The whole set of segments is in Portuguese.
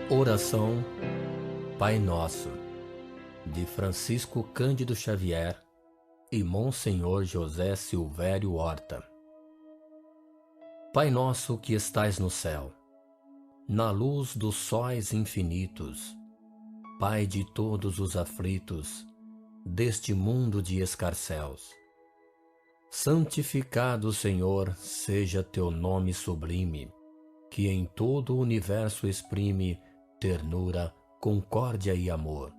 Oração Pai Nosso, de Francisco Cândido Xavier e Monsenhor José Silvério Horta. Pai nosso que estais no céu, na luz dos sóis infinitos, Pai de todos os aflitos, deste mundo de escarcéus, santificado, Senhor, seja teu nome sublime, que em todo o universo exprime ternura, concórdia e amor.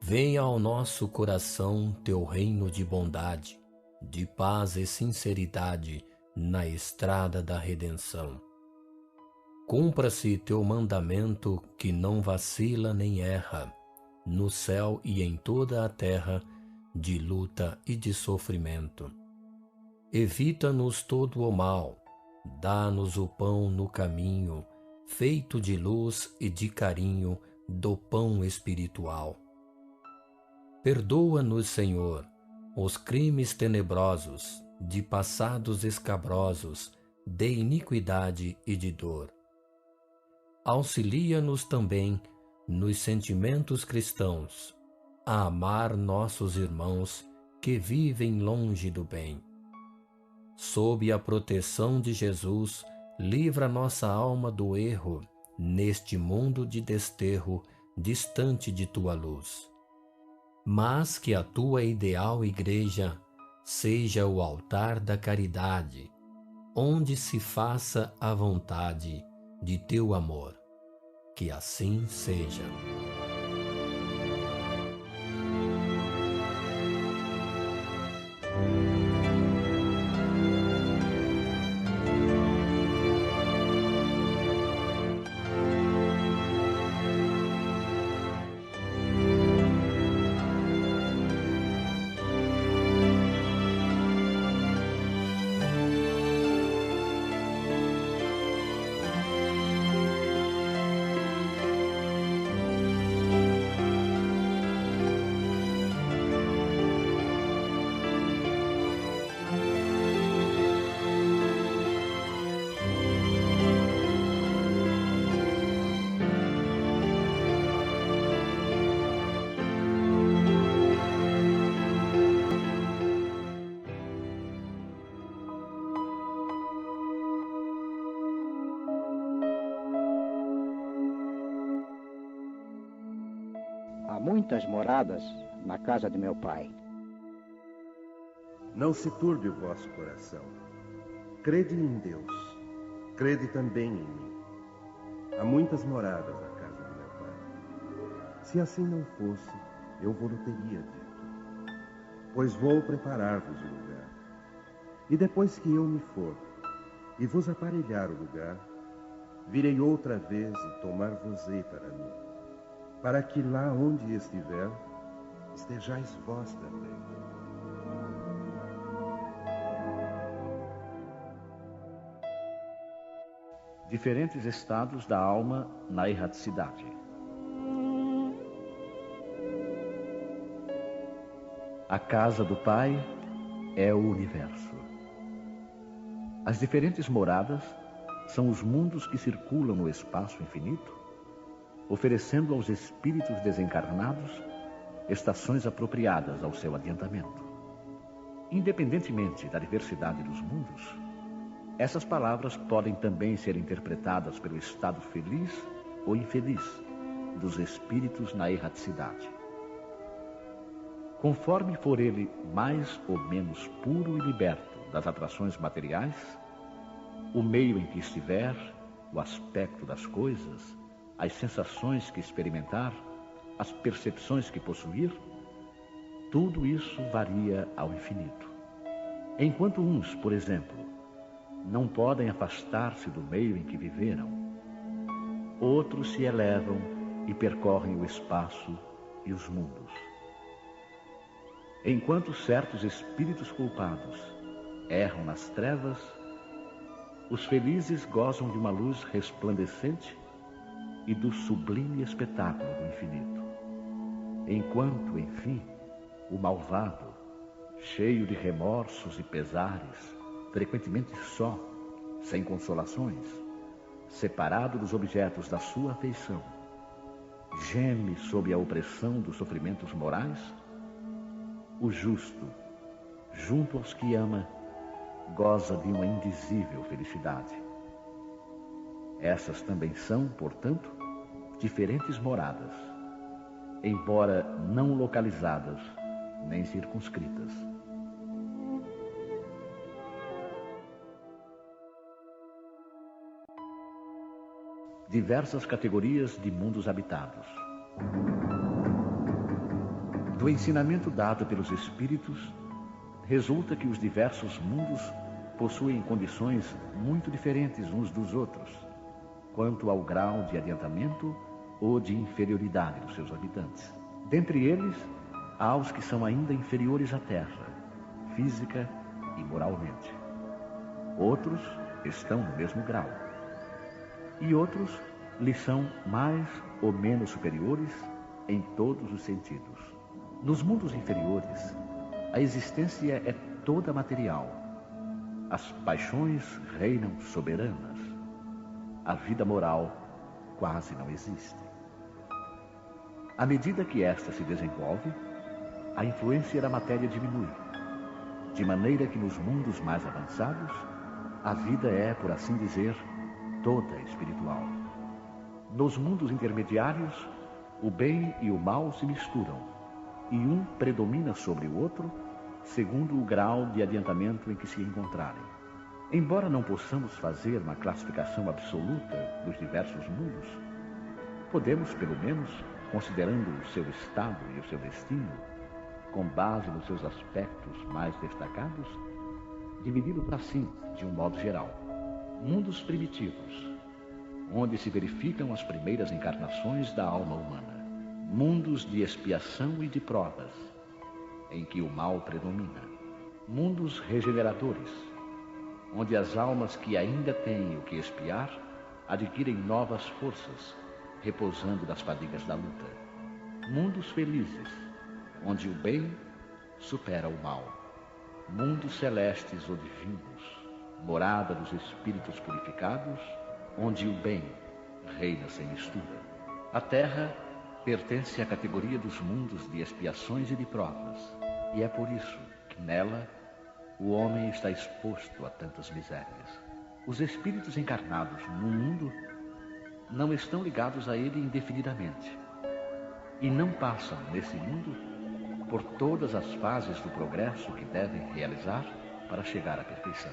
Venha ao nosso coração teu reino de bondade, de paz e sinceridade na estrada da redenção. Cumpra-se teu mandamento que não vacila nem erra, no céu e em toda a terra, de luta e de sofrimento. Evita-nos todo o mal, dá-nos o pão no caminho, feito de luz e de carinho do pão espiritual. Perdoa-nos, Senhor, os crimes tenebrosos, de passados escabrosos, de iniquidade e de dor. Auxilia-nos também nos sentimentos cristãos, a amar nossos irmãos que vivem longe do bem. Sob a proteção de Jesus, livra nossa alma do erro, neste mundo de desterro, distante de tua luz. Mas que a tua ideal igreja seja o altar da caridade, onde se faça a vontade de teu amor. Que assim seja. Há muitas moradas na casa de meu pai. Não se turbe o vosso coração. Crede em Deus, crede também em mim. Há muitas moradas na casa de meu pai. Se assim não fosse, eu vou-lhe teria dito. Pois vou preparar-vos o lugar. E depois que eu me for e vos aparelhar o lugar, virei outra vez e tomar-vos-ei para mim, para que lá onde estiver, estejais vós também. Diferentes estados da alma na erraticidade. A casa do Pai é o universo. As diferentes moradas são os mundos que circulam no espaço infinito, oferecendo aos espíritos desencarnados estações apropriadas ao seu adiantamento. Independentemente da diversidade dos mundos, essas palavras podem também ser interpretadas pelo estado feliz ou infeliz dos espíritos na erraticidade. Conforme for ele mais ou menos puro e liberto das atrações materiais, o meio em que estiver, o aspecto das coisas, as sensações que experimentar, as percepções que possuir, tudo isso varia ao infinito. Enquanto uns, por exemplo, não podem afastar-se do meio em que viveram, outros se elevam e percorrem o espaço e os mundos. Enquanto certos espíritos culpados erram nas trevas, os felizes gozam de uma luz resplandecente e do sublime espetáculo do infinito. Enquanto, enfim, o malvado, cheio de remorsos e pesares, frequentemente só, sem consolações, separado dos objetos da sua afeição, geme sob a opressão dos sofrimentos morais, o justo, junto aos que ama, goza de uma indizível felicidade. Essas também são, portanto, diferentes moradas, embora não localizadas nem circunscritas. Diversas categorias de mundos habitados. Do ensinamento dado pelos espíritos, resulta que os diversos mundos possuem condições muito diferentes uns dos outros, quanto ao grau de adiantamento ou de inferioridade dos seus habitantes. Dentre eles, há os que são ainda inferiores à Terra, física e moralmente. Outros estão no mesmo grau. E outros lhes são mais ou menos superiores em todos os sentidos. Nos mundos inferiores, a existência é toda material. As paixões reinam soberanas. A vida moral quase não existe. À medida que esta se desenvolve, a influência da matéria diminui, de maneira que nos mundos mais avançados, a vida é, por assim dizer, toda espiritual. Nos mundos intermediários, o bem e o mal se misturam, e um predomina sobre o outro, segundo o grau de adiantamento em que se encontrarem. Embora não possamos fazer uma classificação absoluta dos diversos mundos, podemos, pelo menos, considerando o seu estado e o seu destino, com base nos seus aspectos mais destacados, dividi-los assim, de um modo geral. Mundos primitivos, onde se verificam as primeiras encarnações da alma humana. Mundos de expiação e de provas, em que o mal predomina. Mundos regeneradores, onde as almas que ainda têm o que expiar adquirem novas forças, repousando das fadigas da luta. Mundos felizes, onde o bem supera o mal. Mundos celestes ou divinos, morada dos espíritos purificados, onde o bem reina sem mistura. A Terra pertence à categoria dos mundos de expiações e de provas, e é por isso que nela o homem está exposto a tantas misérias. Os espíritos encarnados no mundo não estão ligados a ele indefinidamente, e não passam nesse mundo por todas as fases do progresso que devem realizar para chegar à perfeição.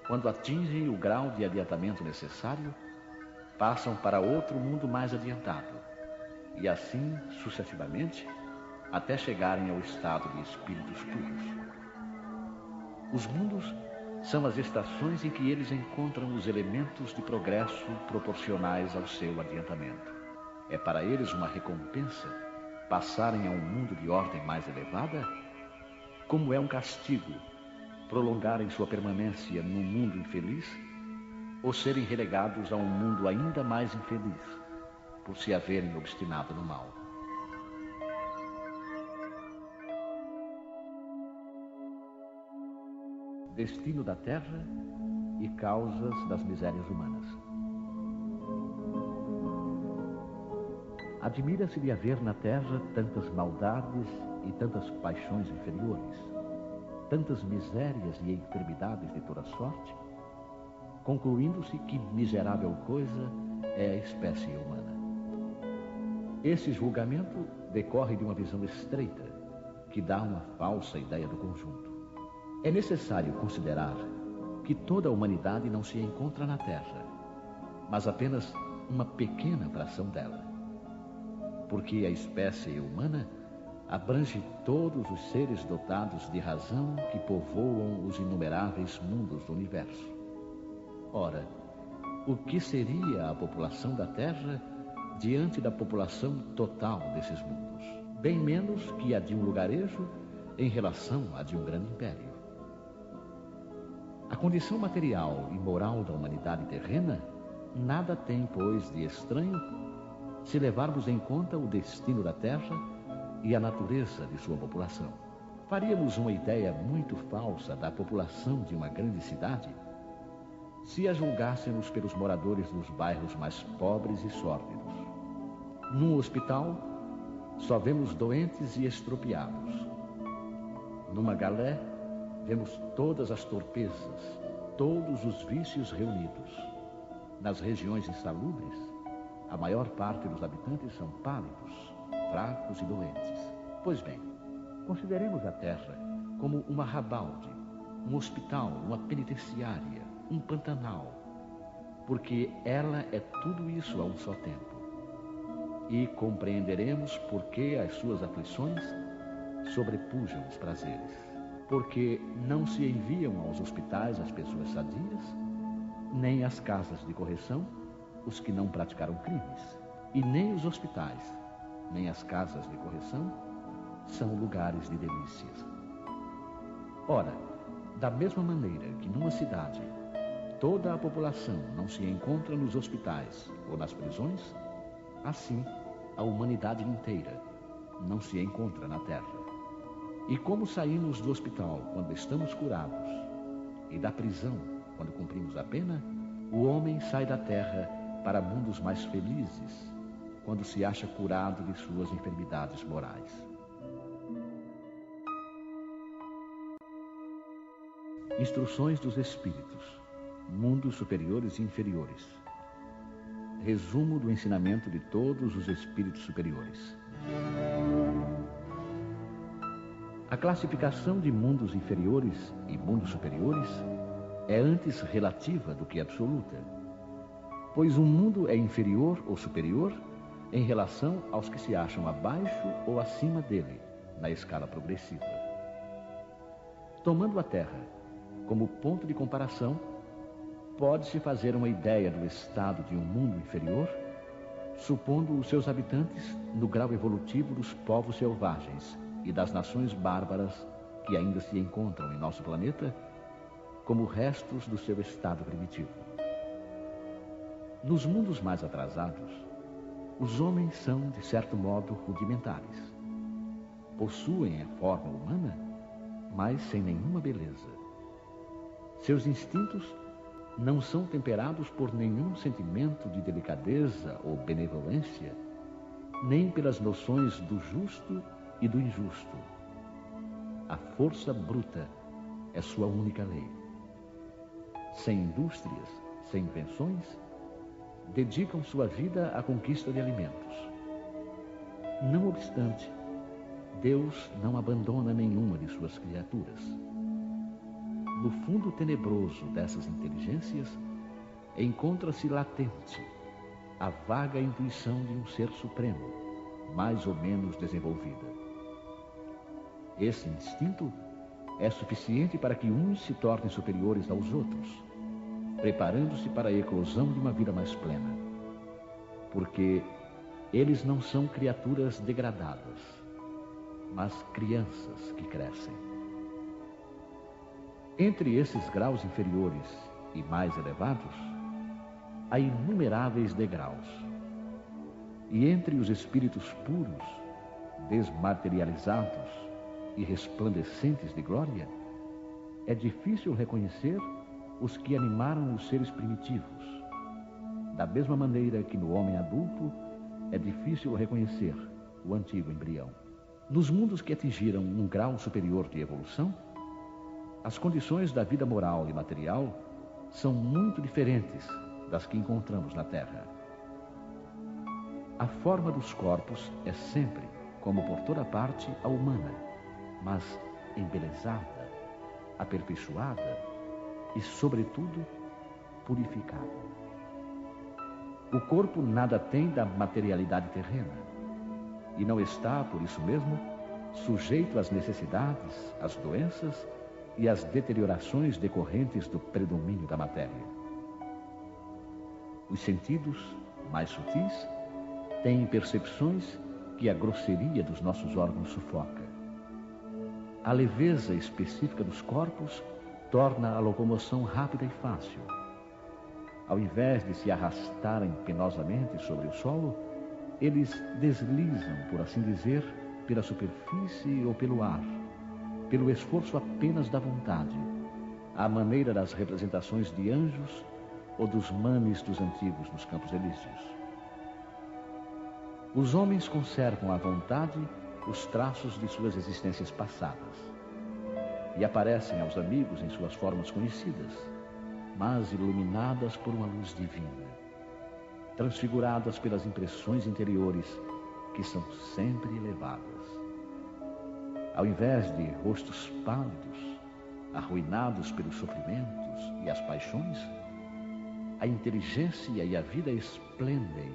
Quando atingem o grau de adiantamento necessário, passam para outro mundo mais adiantado, e assim sucessivamente, até chegarem ao estado de espíritos puros. Os mundos são as estações em que eles encontram os elementos de progresso proporcionais ao seu adiantamento. É para eles uma recompensa passarem a um mundo de ordem mais elevada, como é um castigo prolongarem sua permanência num mundo infeliz ou serem relegados a um mundo ainda mais infeliz, por se haverem obstinado no mal. Destino da Terra e causas das misérias humanas. Admira-se de haver na Terra tantas maldades e tantas paixões inferiores, tantas misérias e enfermidades de toda sorte, concluindo-se que miserável coisa é a espécie humana. Esse julgamento decorre de uma visão estreita, que dá uma falsa ideia do conjunto. É necessário considerar que toda a humanidade não se encontra na Terra, mas apenas uma pequena fração dela, porque a espécie humana abrange todos os seres dotados de razão que povoam os inumeráveis mundos do universo. Ora, o que seria a população da Terra diante da população total desses mundos? Bem menos que a de um lugarejo em relação à de um grande império. A condição material e moral da humanidade terrena nada tem, pois, de estranho se levarmos em conta o destino da Terra e a natureza de sua população. Faríamos uma ideia muito falsa da população de uma grande cidade se a julgássemos pelos moradores dos bairros mais pobres e sórdidos. Num hospital, só vemos doentes e estropiados. Numa galé, vemos todas as torpezas, todos os vícios reunidos. Nas regiões insalubres, a maior parte dos habitantes são pálidos, fracos e doentes. Pois bem, consideremos a Terra como uma rabalde, um hospital, uma penitenciária, um pantanal, porque ela é tudo isso a um só tempo. E compreenderemos por que as suas aflições sobrepujam os prazeres. Porque não se enviam aos hospitais as pessoas sadias, nem às casas de correção os que não praticaram crimes. E nem os hospitais, nem as casas de correção são lugares de delícias. Ora, da mesma maneira que numa cidade toda a população não se encontra nos hospitais ou nas prisões, assim a humanidade inteira não se encontra na Terra. E como saímos do hospital quando estamos curados e da prisão quando cumprimos a pena, o homem sai da Terra para mundos mais felizes quando se acha curado de suas enfermidades morais. Instruções dos Espíritos, mundos superiores e inferiores. Resumo do ensinamento de todos os Espíritos superiores. A classificação de mundos inferiores e mundos superiores é antes relativa do que absoluta, pois um mundo é inferior ou superior em relação aos que se acham abaixo ou acima dele, na escala progressiva. Tomando a Terra como ponto de comparação, pode-se fazer uma ideia do estado de um mundo inferior, supondo os seus habitantes no grau evolutivo dos povos selvagens e das nações bárbaras que ainda se encontram em nosso planeta, como restos do seu estado primitivo. Nos mundos mais atrasados, os homens são, de certo modo, rudimentares. Possuem a forma humana, mas sem nenhuma beleza. Seus instintos não são temperados por nenhum sentimento de delicadeza ou benevolência, nem pelas noções do justo e do injusto. A força bruta é sua única lei. Sem indústrias, sem invenções, dedicam sua vida à conquista de alimentos. Não obstante, Deus não abandona nenhuma de suas criaturas. No fundo tenebroso dessas inteligências, encontra-se latente a vaga intuição de um ser supremo, mais ou menos desenvolvida. Esse instinto é suficiente para que uns se tornem superiores aos outros, preparando-se para a eclosão de uma vida mais plena. Porque eles não são criaturas degradadas, mas crianças que crescem. Entre esses graus inferiores e mais elevados, há inumeráveis degraus. E entre os espíritos puros, desmaterializados e resplandecentes de glória, é difícil reconhecer os que animaram os seres primitivos. Da mesma maneira que no homem adulto é difícil reconhecer o antigo embrião. Nos mundos que atingiram um grau superior de evolução, as condições da vida moral e material são muito diferentes das que encontramos na Terra. A forma dos corpos é sempre, como por toda parte, a humana, mas embelezada, aperfeiçoada e, sobretudo, purificada. O corpo nada tem da materialidade terrena e não está, por isso mesmo, sujeito às necessidades, às doenças e às deteriorações decorrentes do predomínio da matéria. Os sentidos, mais sutis, têm percepções que a grosseria dos nossos órgãos sufoca. A leveza específica dos corpos torna a locomoção rápida e fácil. Ao invés de se arrastarem penosamente sobre o solo, eles deslizam, por assim dizer, pela superfície ou pelo ar, pelo esforço apenas da vontade, à maneira das representações de anjos ou dos manes dos antigos nos Campos Elíseos. Os homens conservam à vontade os traços de suas existências passadas e aparecem aos amigos em suas formas conhecidas, mas iluminadas por uma luz divina, transfiguradas pelas impressões interiores que são sempre elevadas. Ao invés de rostos pálidos, arruinados pelos sofrimentos e as paixões, a inteligência e a vida esplendem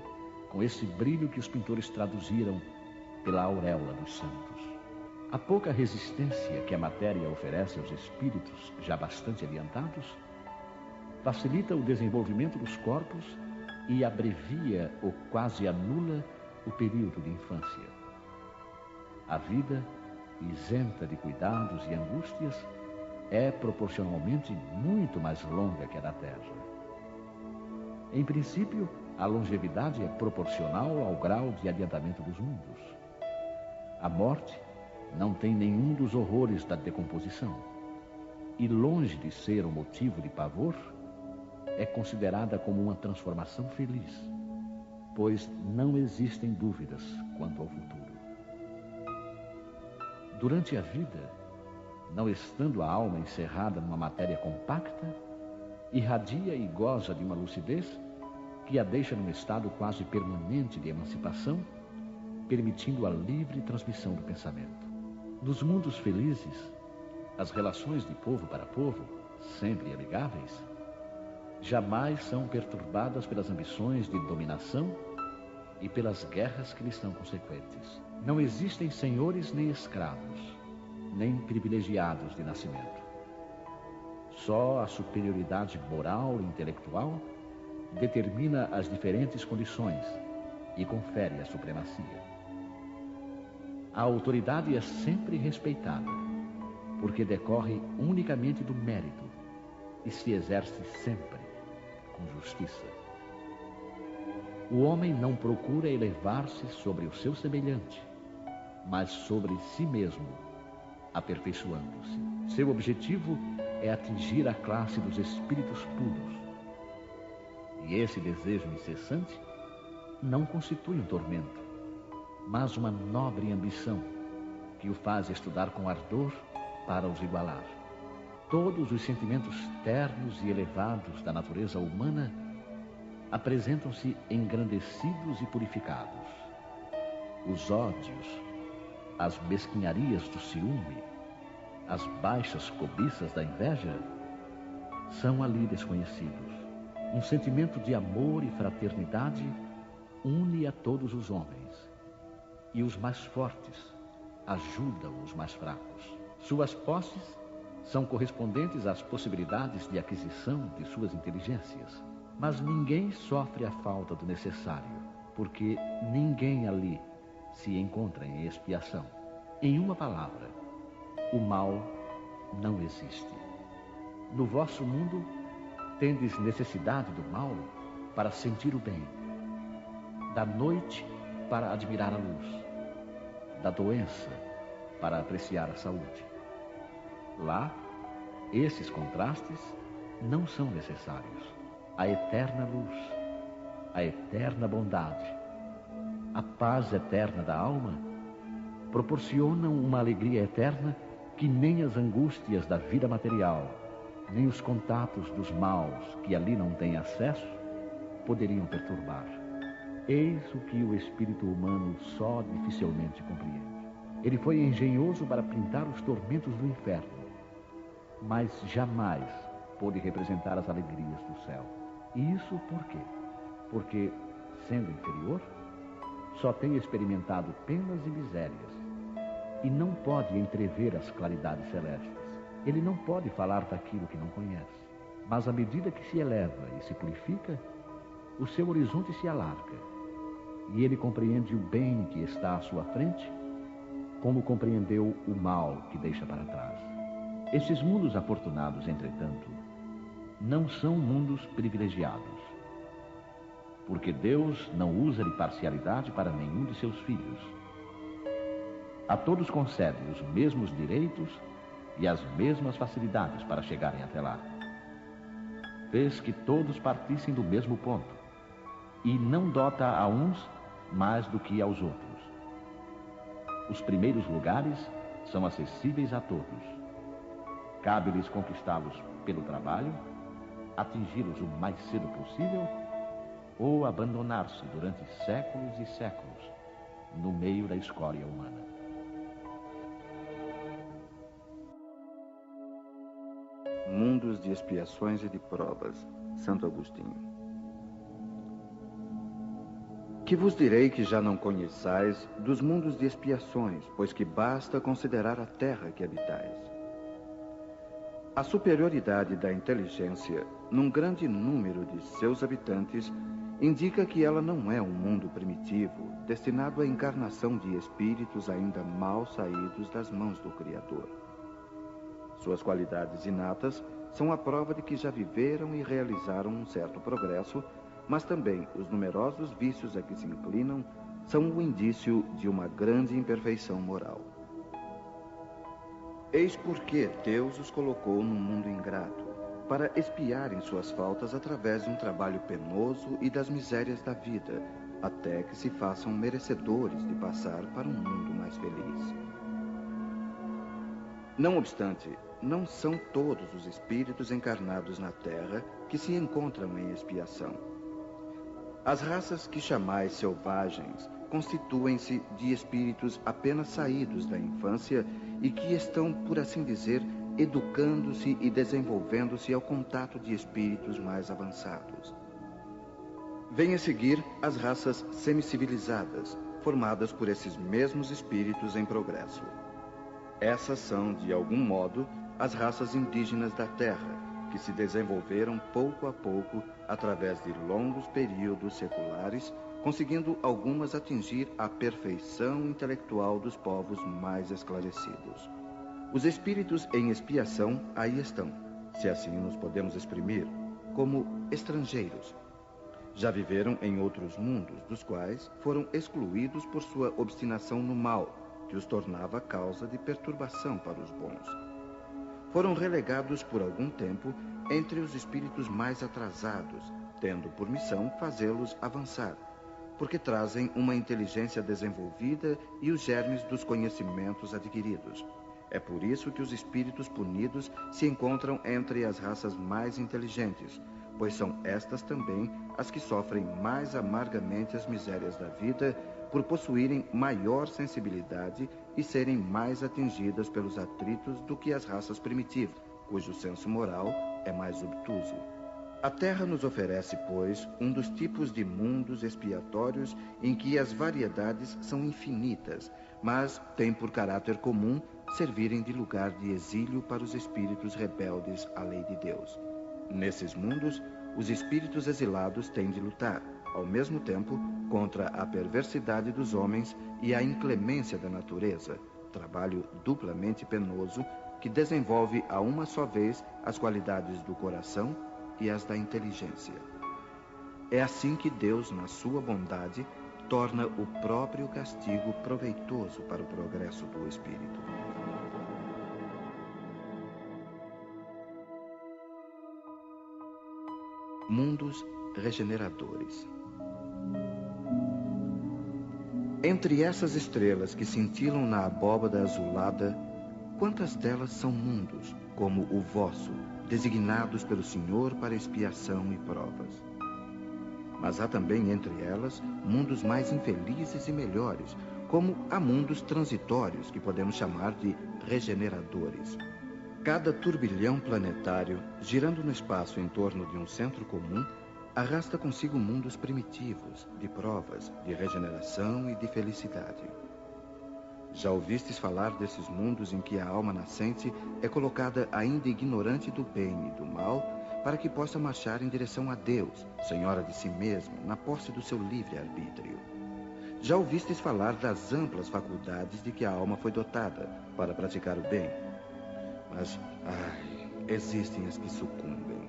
com esse brilho que os pintores traduziram pela auréola dos santos. A pouca resistência que a matéria oferece aos espíritos já bastante adiantados facilita o desenvolvimento dos corpos e abrevia ou quase anula o período de infância. A vida, isenta de cuidados e angústias, é proporcionalmente muito mais longa que a da Terra. Em princípio, a longevidade é proporcional ao grau de adiantamento dos mundos. A morte não tem nenhum dos horrores da decomposição e, longe de ser um motivo de pavor, é considerada como uma transformação feliz, pois não existem dúvidas quanto ao futuro. Durante a vida, não estando a alma encerrada numa matéria compacta, irradia e goza de uma lucidez que a deixa num estado quase permanente de emancipação, permitindo a livre transmissão do pensamento. Nos mundos felizes, as relações de povo para povo, sempre amigáveis, jamais são perturbadas pelas ambições de dominação e pelas guerras que lhes são consequentes. Não existem senhores nem escravos, nem privilegiados de nascimento. Só a superioridade moral e intelectual determina as diferentes condições e confere a supremacia. A autoridade é sempre respeitada, porque decorre unicamente do mérito e se exerce sempre com justiça. O homem não procura elevar-se sobre o seu semelhante, mas sobre si mesmo, aperfeiçoando-se. Seu objetivo é atingir a classe dos espíritos puros. E esse desejo incessante não constitui um tormento, mas uma nobre ambição que o faz estudar com ardor para os igualar. Todos os sentimentos ternos e elevados da natureza humana apresentam-se engrandecidos e purificados. Os ódios, as mesquinharias do ciúme, as baixas cobiças da inveja são ali desconhecidos. Um sentimento de amor e fraternidade une a todos os homens, e os mais fortes ajudam os mais fracos. Suas posses são correspondentes às possibilidades de aquisição de suas inteligências, mas ninguém sofre a falta do necessário, porque ninguém ali se encontra em expiação. Em uma palavra, o mal não existe. No vosso mundo, tendes necessidade do mal para sentir o bem, da noite para admirar a luz, da doença para apreciar a saúde. Lá, esses contrastes não são necessários. A eterna luz, a eterna bondade, a paz eterna da alma proporcionam uma alegria eterna que nem as angústias da vida material, nem os contatos dos maus que ali não têm acesso poderiam perturbar. Eis o que o espírito humano só dificilmente compreende. Ele foi engenhoso para pintar os tormentos do inferno, mas jamais pôde representar as alegrias do céu. E isso por quê? Porque, sendo inferior, só tem experimentado penas e misérias e não pode entrever as claridades celestes. Ele não pode falar daquilo que não conhece. Mas à medida que se eleva e se purifica, o seu horizonte se alarga e ele compreende o bem que está à sua frente, como compreendeu o mal que deixa para trás. Esses mundos afortunados, entretanto, não são mundos privilegiados, porque Deus não usa de parcialidade para nenhum de seus filhos. A todos concede os mesmos direitos e as mesmas facilidades para chegarem até lá. fez que todos partissem do mesmo ponto, e não dota a uns mais do que aos outros. Os primeiros lugares são acessíveis a todos. Cabe-lhes conquistá-los pelo trabalho, atingi-los o mais cedo possível, ou abandonar-se durante séculos e séculos no meio da escória humana. Mundos de expiações e de provas, Santo Agostinho. Que vos direi que já não conheçais dos mundos de expiações, pois que basta considerar a terra que habitais. A superioridade da inteligência, num grande número de seus habitantes, indica que ela não é um mundo primitivo, destinado à encarnação de espíritos ainda mal saídos das mãos do Criador. Suas qualidades inatas são a prova de que já viveram e realizaram um certo progresso, mas também os numerosos vícios a que se inclinam são o indício de uma grande imperfeição moral. Eis porque Deus os colocou num mundo ingrato, para expiarem suas faltas através de um trabalho penoso e das misérias da vida, até que se façam merecedores de passar para um mundo mais feliz. Não obstante, não são todos os espíritos encarnados na Terra que se encontram em expiação. As raças que chamais selvagens constituem-se de espíritos apenas saídos da infância e que estão, por assim dizer, educando-se e desenvolvendo-se ao contato de espíritos mais avançados. Vêm a seguir as raças semicivilizadas, formadas por esses mesmos espíritos em progresso. Essas são, de algum modo, as raças indígenas da Terra, que se desenvolveram pouco a pouco através de longos períodos seculares, conseguindo algumas atingir a perfeição intelectual dos povos mais esclarecidos. Os espíritos em expiação aí estão, se assim nos podemos exprimir, como estrangeiros. Já viveram em outros mundos, dos quais foram excluídos por sua obstinação no mal, que os tornava causa de perturbação para os bons. Foram relegados por algum tempo entre os espíritos mais atrasados, tendo por missão fazê-los avançar, porque trazem uma inteligência desenvolvida e os germes dos conhecimentos adquiridos. É por isso que os espíritos punidos se encontram entre as raças mais inteligentes, pois são estas também as que sofrem mais amargamente as misérias da vida por possuírem maior sensibilidade e serem mais atingidas pelos atritos do que as raças primitivas, cujo senso moral é mais obtuso. A Terra nos oferece, pois, um dos tipos de mundos expiatórios em que as variedades são infinitas, mas têm por caráter comum servirem de lugar de exílio para os espíritos rebeldes à lei de Deus. Nesses mundos, os espíritos exilados têm de lutar, ao mesmo tempo, contra a perversidade dos homens e a inclemência da natureza, trabalho duplamente penoso que desenvolve a uma só vez as qualidades do coração e as da inteligência. É assim que Deus, na sua bondade, torna o próprio castigo proveitoso para o progresso do espírito. Mundos regeneradores. Entre essas estrelas que cintilam na abóbada azulada, quantas delas são mundos, como o vosso, designados pelo Senhor para expiação e provas? Mas há também entre elas mundos mais infelizes e melhores, como há mundos transitórios que podemos chamar de regeneradores. Cada turbilhão planetário, girando no espaço em torno de um centro comum, arrasta consigo mundos primitivos, de provas, de regeneração e de felicidade. Já ouvistes falar desses mundos em que a alma nascente é colocada ainda ignorante do bem e do mal, para que possa marchar em direção a Deus, senhora de si mesma, na posse do seu livre-arbítrio. Já ouvistes falar das amplas faculdades de que a alma foi dotada para praticar o bem. Mas, existem as que sucumbem.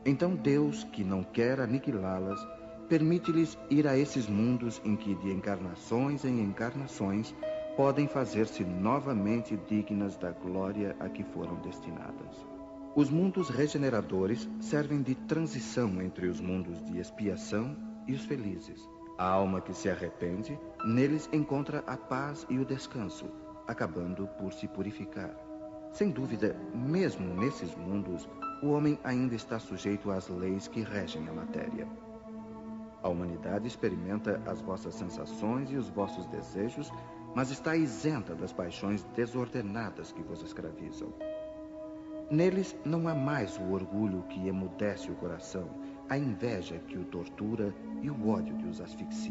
Então Deus, que não quer aniquilá-las, permite-lhes ir a esses mundos em que, de encarnações em encarnações, podem fazer-se novamente dignas da glória a que foram destinadas. Os mundos regeneradores servem de transição entre os mundos de expiação e os felizes. A alma que se arrepende, neles encontra a paz e o descanso, acabando por se purificar. Sem dúvida, mesmo nesses mundos, o homem ainda está sujeito às leis que regem a matéria. A humanidade experimenta as vossas sensações e os vossos desejos, mas está isenta das paixões desordenadas que vos escravizam. Neles não há mais o orgulho que emudece o coração, a inveja que o tortura e o ódio que os asfixia.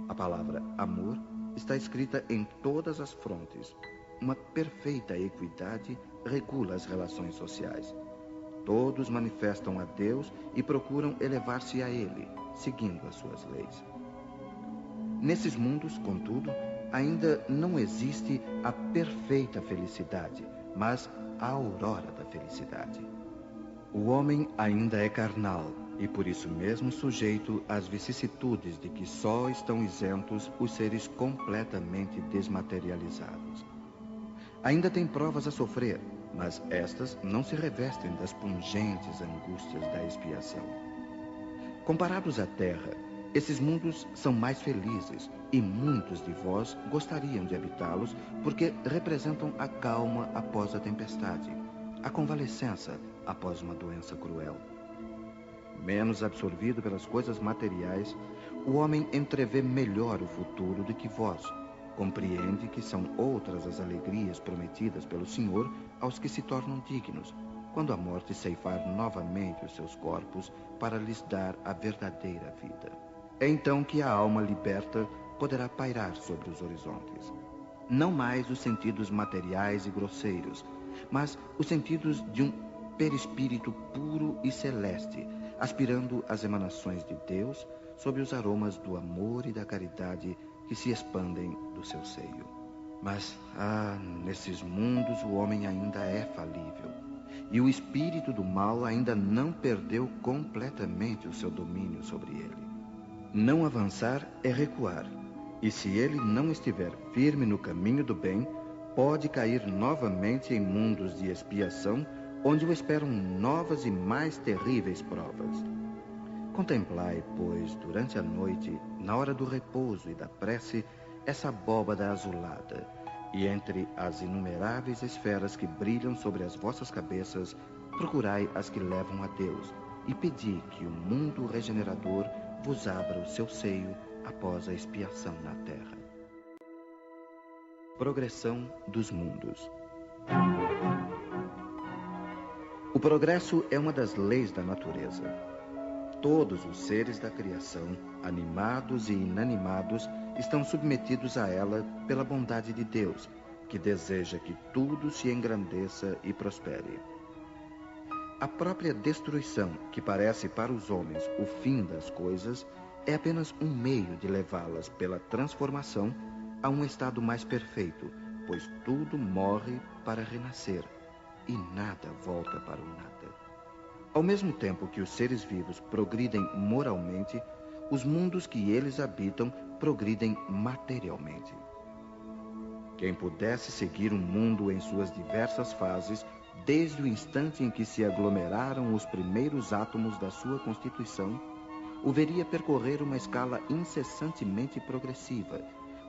A palavra amor está escrita em todas as frontes. Uma perfeita equidade regula as relações sociais. Todos manifestam a Deus e procuram elevar-se a Ele, seguindo as suas leis. Nesses mundos, contudo, ainda não existe a perfeita felicidade, mas a aurora da felicidade. O homem ainda é carnal e por isso mesmo sujeito às vicissitudes de que só estão isentos os seres completamente desmaterializados. Ainda tem provas a sofrer, mas estas não se revestem das pungentes angústias da expiação. Comparados à Terra, esses mundos são mais felizes e muitos de vós gostariam de habitá-los porque representam a calma após a tempestade, a convalescença após uma doença cruel. Menos absorvido pelas coisas materiais, o homem entrevê melhor o futuro do que vós. Compreende que são outras as alegrias prometidas pelo Senhor aos que se tornam dignos, quando a morte ceifar novamente os seus corpos para lhes dar a verdadeira vida. É então que a alma liberta poderá pairar sobre os horizontes. Não mais os sentidos materiais e grosseiros, mas os sentidos de um perispírito puro e celeste, aspirando às emanações de Deus sob os aromas do amor e da caridade que se expandem do seu seio. Mas, nesses mundos o homem ainda é falível, e o espírito do mal ainda não perdeu completamente o seu domínio sobre ele. Não avançar é recuar, e se ele não estiver firme no caminho do bem, pode cair novamente em mundos de expiação, onde o esperam novas e mais terríveis provas. Contemplai, pois, durante a noite, na hora do repouso e da prece, essa abóbada azulada, e entre as inumeráveis esferas que brilham sobre as vossas cabeças, procurai as que levam a Deus, e pedi que o mundo regenerador vos abra o seu seio após a expiação na terra. Progressão dos mundos. O progresso é uma das leis da natureza. Todos os seres da criação, animados e inanimados, estão submetidos a ela pela bondade de Deus, que deseja que tudo se engrandeça e prospere. A própria destruição, que parece para os homens o fim das coisas, é apenas um meio de levá-las pela transformação a um estado mais perfeito, pois tudo morre para renascer e nada volta para o nada. Ao mesmo tempo que os seres vivos progridem moralmente, os mundos que eles habitam progridem materialmente. Quem pudesse seguir um mundo em suas diversas fases, desde o instante em que se aglomeraram os primeiros átomos da sua constituição, o veria percorrer uma escala incessantemente progressiva,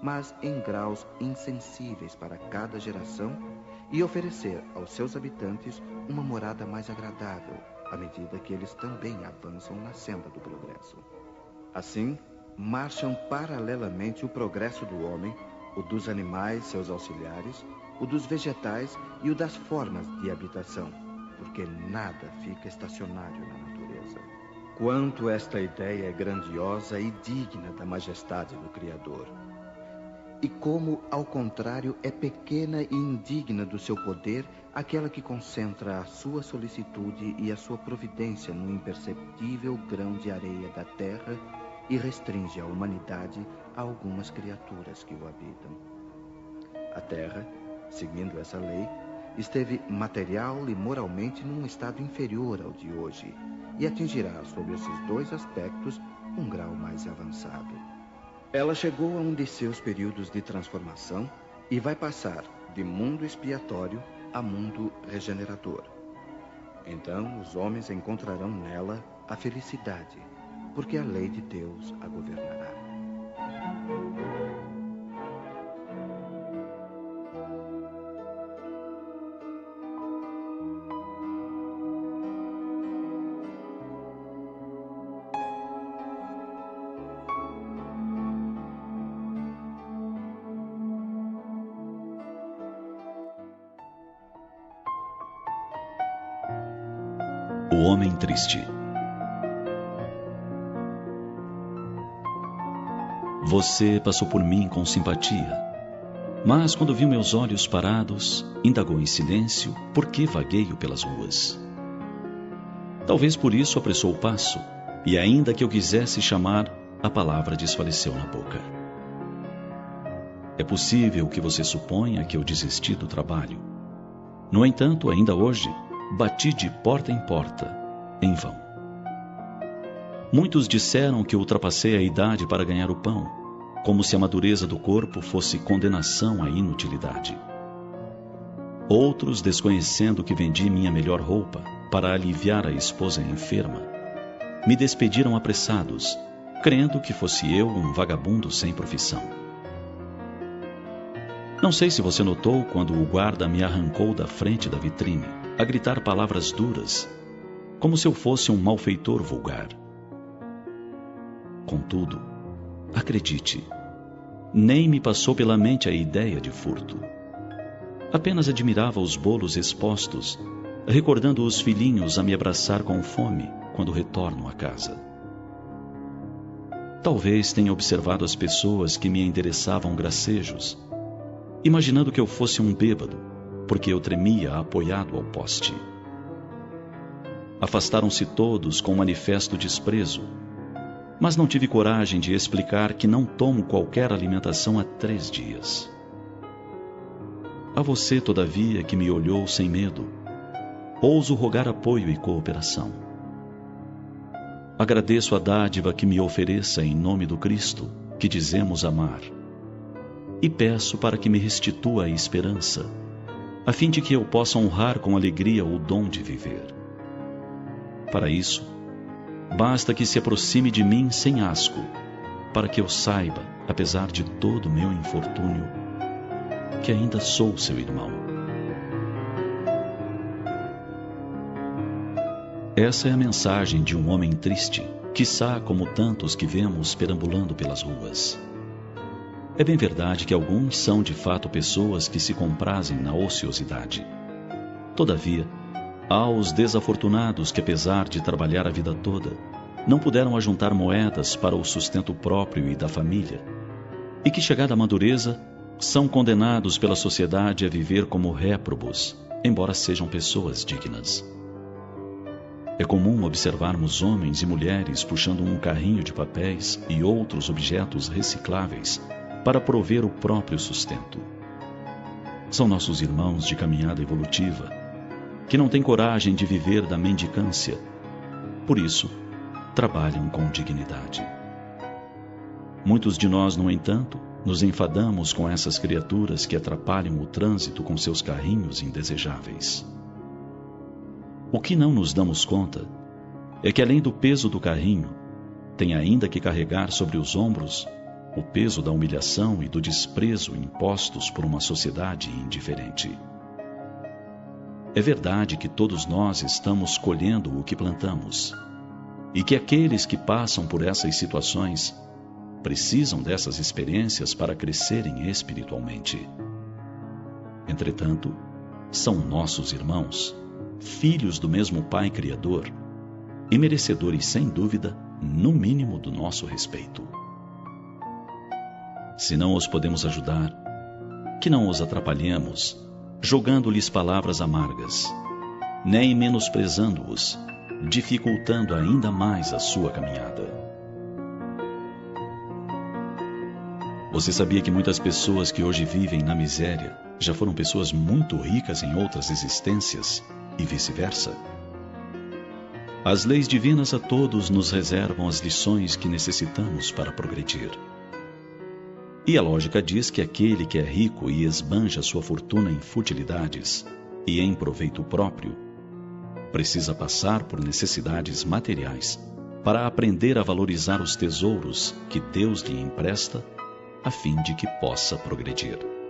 mas em graus insensíveis para cada geração, e oferecer aos seus habitantes uma morada mais agradável, à medida que eles também avançam na senda do progresso. Assim, marcham paralelamente o progresso do homem, o dos animais, seus auxiliares, o dos vegetais e o das formas de habitação, porque nada fica estacionário na natureza. Quanto esta ideia é grandiosa e digna da majestade do Criador! E como, ao contrário, é pequena e indigna do seu poder aquela que concentra a sua solicitude e a sua providência no imperceptível grão de areia da terra e restringe a humanidade a algumas criaturas que o habitam. A terra, seguindo essa lei, esteve material e moralmente num estado inferior ao de hoje e atingirá, sob esses dois aspectos, um grau mais avançado. Ela chegou a um de seus períodos de transformação e vai passar de mundo expiatório a mundo regenerador. Então os homens encontrarão nela a felicidade, porque a lei de Deus a governará. O homem triste. Você passou por mim com simpatia, mas quando viu meus olhos parados, indagou em silêncio por que vagueio pelas ruas. Talvez por isso apressou o passo, e ainda que eu quisesse chamar, a palavra desfaleceu na boca. É possível que você suponha que eu desisti do trabalho. No entanto, ainda hoje, bati de porta em porta, em vão. Muitos disseram que ultrapassei a idade para ganhar o pão, como se a madureza do corpo fosse condenação à inutilidade. Outros, desconhecendo que vendi minha melhor roupa para aliviar a esposa enferma, me despediram apressados, crendo que fosse eu um vagabundo sem profissão. Não sei se você notou quando o guarda me arrancou da frente da vitrine, a gritar palavras duras, como se eu fosse um malfeitor vulgar. Contudo, acredite, nem me passou pela mente a ideia de furto. Apenas admirava os bolos expostos, recordando os filhinhos a me abraçar com fome quando retorno à casa. Talvez tenha observado as pessoas que me endereçavam gracejos, imaginando que eu fosse um bêbado, porque eu tremia apoiado ao poste. Afastaram-se todos com manifesto desprezo, mas não tive coragem de explicar que não tomo qualquer alimentação há 3 dias. A você, todavia, que me olhou sem medo, ouso rogar apoio e cooperação. Agradeço a dádiva que me ofereça em nome do Cristo, que dizemos amar, e peço para que me restitua a esperança, a fim de que eu possa honrar com alegria o dom de viver. Para isso, basta que se aproxime de mim sem asco, para que eu saiba, apesar de todo o meu infortúnio, que ainda sou seu irmão. Essa é a mensagem de um homem triste, quiçá como tantos que vemos perambulando pelas ruas. É bem verdade que alguns são de fato pessoas que se comprazem na ociosidade. Todavia, há os desafortunados que, apesar de trabalhar a vida toda, não puderam ajuntar moedas para o sustento próprio e da família, e que, chegada à madureza, são condenados pela sociedade a viver como réprobos, embora sejam pessoas dignas. É comum observarmos homens e mulheres puxando um carrinho de papéis e outros objetos recicláveis para prover o próprio sustento. São nossos irmãos de caminhada evolutiva, que não têm coragem de viver da mendicância. Por isso, trabalham com dignidade. Muitos de nós, no entanto, nos enfadamos com essas criaturas que atrapalham o trânsito com seus carrinhos indesejáveis. O que não nos damos conta é que, além do peso do carrinho, tem ainda que carregar sobre os ombros o peso da humilhação e do desprezo impostos por uma sociedade indiferente. É verdade que todos nós estamos colhendo o que plantamos, e que aqueles que passam por essas situações precisam dessas experiências para crescerem espiritualmente. Entretanto, são nossos irmãos, filhos do mesmo Pai Criador, e merecedores, sem dúvida, no mínimo do nosso respeito. Se não os podemos ajudar, que não os atrapalhemos, jogando-lhes palavras amargas, nem menosprezando-os, dificultando ainda mais a sua caminhada. Você sabia que muitas pessoas que hoje vivem na miséria já foram pessoas muito ricas em outras existências e vice-versa? As leis divinas a todos nos reservam as lições que necessitamos para progredir. E a lógica diz que aquele que é rico e esbanja sua fortuna em futilidades e em proveito próprio, precisa passar por necessidades materiais para aprender a valorizar os tesouros que Deus lhe empresta, a fim de que possa progredir.